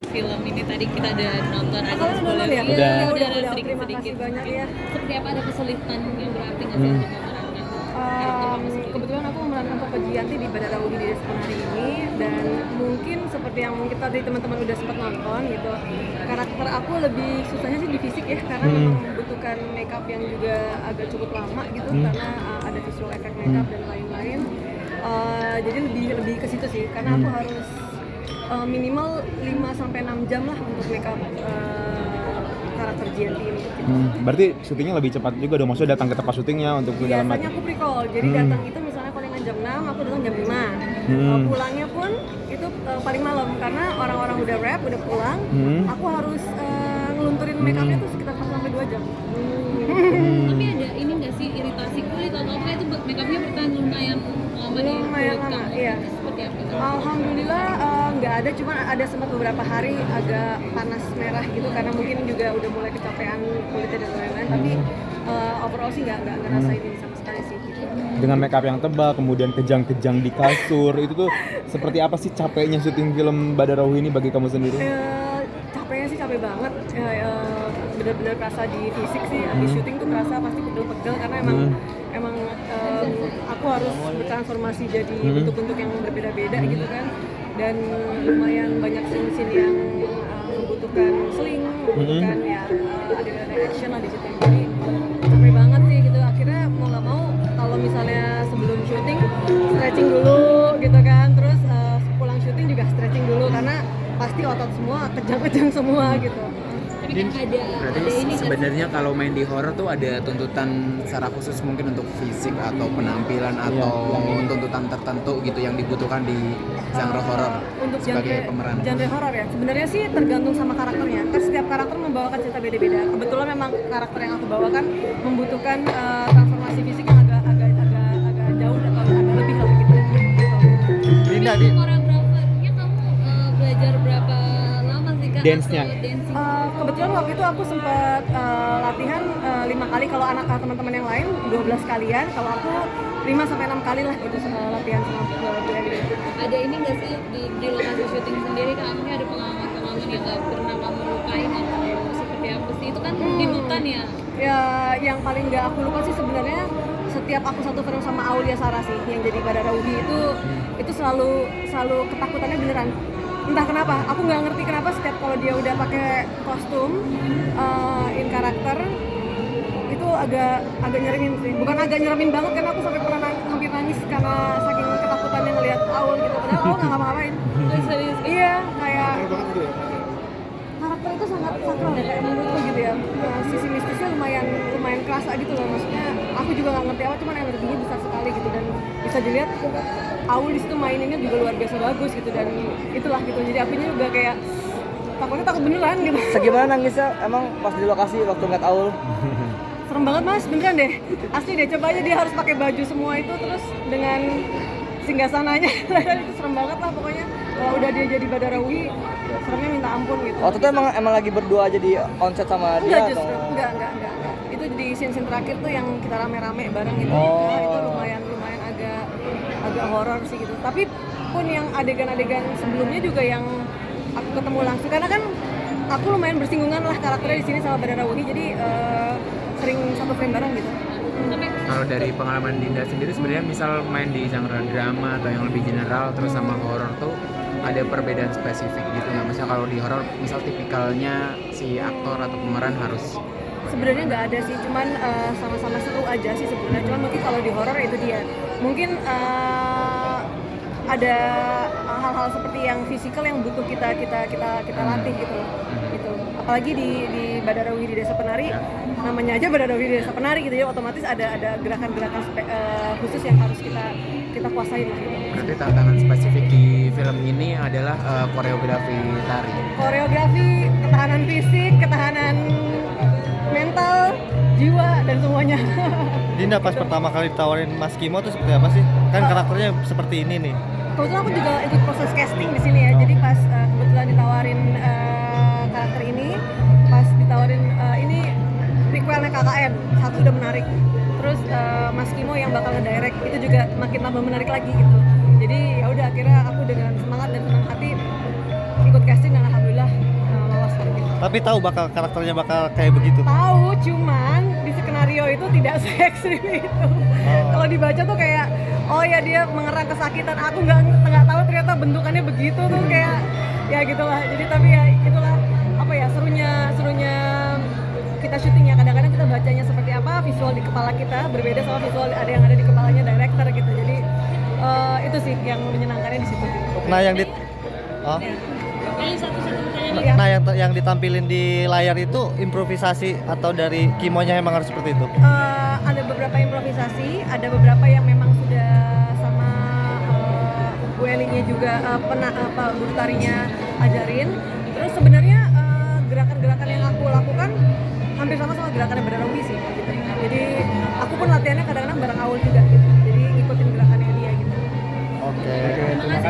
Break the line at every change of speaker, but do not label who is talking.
film ini tadi kita udah nonton aja
Kalian udah nonton ya?
Iya,
Udah.
ada
Terima
sedikit.
kasih banyak ya.
Seperti apa, ada kesulitan yang berarti nggak sih untuk memerankan karakter kamu sendiri?
Kebetulan aku memerankan Tokoh Giyanti di Badara Ugi di Desa Penari ini, dan mungkin seperti yang kita tadi teman-teman udah sempat nonton gitu, karakter aku lebih susahnya sih di fisik ya, karena memang membutuhkan makeup yang juga agak cukup lama gitu, karena ada visual effect makeup dan lain-lain. Jadi lebih ke situ sih, karena aku harus minimal 5-6 jam lah untuk makeup karakter Giyanti ini gitu.
Berarti syutingnya lebih cepat juga dong, maksudnya datang ke tempat syutingnya untuk segala
Biasanya
macam.
aku pre-call, jadi datang itu misalnya palingan jam 6, aku datang jam 5. Pulangnya pun itu paling malam, karena orang-orang udah wrap, udah pulang. Aku harus ngelunturin makeupnya tuh sekitar 1-2 jam.
Tapi ada ini nggak sih, iritasi kulit atau apa itu makeupnya bertahan lumayan lama di
Lumayan
kulit
lama,
kamu?
iya.
Itu seperti apa?
Alhamdulillah nggak ada, cuma ada sempat beberapa hari agak panas merah gitu, karena mungkin juga udah mulai kecapean kulitnya dan lain-lain. Tapi overall sih nggak ngerasain ini sama sekali sih gitu.
Dengan makeup yang tebal, kemudian kejang-kejang di kasur, itu tuh seperti apa sih capeknya syuting film Badara Ugi ini bagi kamu sendiri?
Capeknya sih capek banget, benar-benar kerasa di fisik sih. Habis syuting tuh kerasa pasti pegel-pegel, karena emang aku harus bertransformasi jadi bentuk-bentuk yang berbeda-beda gitu kan, dan lumayan banyak scene-scene yang membutuhkan sling, membutuhkan ya adegan action lah di situ. Jadi capek banget sih gitu. Akhirnya mau nggak mau kalau misalnya sebelum syuting stretching dulu gitu kan, terus pulang syuting juga stretching dulu, karena pasti otot semua kejang-kejang semua gitu.
Tapi kan ada
Berarti
ini nggak sih?
sebenarnya kalau main di horor tuh ada tuntutan secara khusus mungkin untuk fisik atau penampilan atau tuntutan tertentu gitu yang dibutuhkan di genre horor
Untuk
sebagai pemeran.
genre horor ya, sebenarnya sih tergantung sama karakternya. Kan setiap karakter membawakan cerita beda-beda. Kebetulan memang karakter yang aku bawakan membutuhkan transformasi fisik yang agak jauh atau agak lebih lah gitu.
Linda
Tapi koreografernya kamu belajar berapa lama sih Kak?
Dance-nya?
Atau dancing?
Kebetulan waktu itu aku sempat latihan 5 kali, kalau anak teman-teman yang lain 12 kalian, kalau aku 5-6 kali lah gitu latihan sama beliau.
Ada ini nggak sih di lokasi syuting sendiri kamu ada pengalaman-pengalaman yang nggak pernah kamu lupain atau seperti apa sih? Itu kan di hutan ya?
Ya, yang paling nggak aku lupa sih sebenarnya setiap aku satu film sama Aulia Sarah sih yang jadi Badara Ugi itu selalu ketakutannya beneran. Entah kenapa, aku nggak ngerti kenapa setiap kalau dia udah pakai kostum in karakter itu agak nyeremin sih. Bukan agak nyeremin banget, karena aku sampai pernah hampir nangis karena saking ketakutannya ngelihat Aul gitu. Padahal Aul nggak ngapa-ngapain.
Oh, serius?
Iya, kayak karakter itu sangat sakral ya, kayak menurutku gitu ya. Sisi mistisnya lumayan kerasa gitu loh. Maksudnya aku juga nggak ngerti apa, cuman energinya besar sekali gitu, dan bisa dilihat Aul di situ maininnya juga luar biasa bagus gitu, dan itulah gitu. Jadi akunya juga kayak takut beneran gitu.
Segimana nangisnya emang pas di lokasi waktu ngeliat Aul?
Serem banget Mas, beneran deh. Asli deh, coba aja dia harus pakai baju semua itu, terus dengan singgasananya. Itu serem banget lah pokoknya. Kalau udah dia jadi Badara Ugi, seremnya minta ampun gitu.
Waktu itu emang lagi berdua aja di onset sama
Enggak
dia
justru,
atau?
enggak. Itu di scene terakhir tuh yang kita rame-rame bareng gitu.
Oh.
Nah, itu lumayan agak horor sih gitu. Tapi pun yang adegan-adegan sebelumnya juga yang aku ketemu langsung, karena kan aku lumayan bersinggungan lah karakternya di sini sama Badara Ugi, jadi sering satu frame bareng gitu.
Kalau dari pengalaman Dinda sendiri sebenarnya misal main di genre drama atau yang lebih general terus sama horor tuh ada perbedaan spesifik gitu nggak? Misalnya kalau di horor misal tipikalnya si aktor atau pemeran harus
Sebenarnya nggak ada sih, cuman sama-sama seru aja sih sebenarnya. Cuman mungkin kalau di horor itu dia, mungkin ada hal-hal seperti yang fisikal yang butuh kita latih gitu loh. Gitu. Apalagi di Badara Ugi di Desa Penari, namanya aja Badara Ugi di Desa Penari gitu ya, otomatis ada gerakan-gerakan khusus yang harus kita kuasai lah gitu.
berarti tantangan spesifik di film ini adalah koreografi tari.
Koreografi, ketahanan fisik, ketahanan mental, jiwa, dan semuanya.
Dinda pas pertama kali ditawarin Mas Kimo tuh seperti apa sih? Kan karakternya seperti ini nih.
Kebetulan aku juga ikut proses casting di sini ya. Jadi pas kebetulan ditawarin karakter ini, pas ditawarin ini prequelnya KKN, satu udah menarik. Terus Mas Kimo yang bakal ngedirect itu juga makin tambah menarik lagi gitu. Jadi ya udah, akhirnya aku dengan semangat dan senang hati ikut casting, dan alhamdulillah
Tapi tahu bakal karakternya bakal kayak begitu.
Tahu, cuman di skenario itu tidak se-ekstrim itu. Kalau dibaca tuh kayak, oh ya dia mengerang kesakitan. Aku nggak tahu ternyata bentukannya begitu tuh kayak ya gitulah. Jadi tapi ya itulah apa ya serunya kita syuting ya. Kadang-kadang kita bacanya seperti apa, visual di kepala kita berbeda sama visual ada yang ada di kepalanya director gitu. Jadi itu sih yang menyenangkannya di situ.
Nah, yang di oh.
Iya.
Nah, yang ditampilin di layar itu improvisasi atau dari kimonya emang harus seperti itu?
Ada beberapa improvisasi, ada beberapa yang memang sudah sama Bu Elinya juga guru tarinya ajarin. Terus sebenarnya gerakan-gerakan yang aku lakukan hampir sama gerakannya Badara Rawi sih gitu. Jadi aku pun latihannya kadang-kadang bareng Aul juga gitu. Jadi ngikutin gerakannya dia gitu.
Oke.
Terima kasih.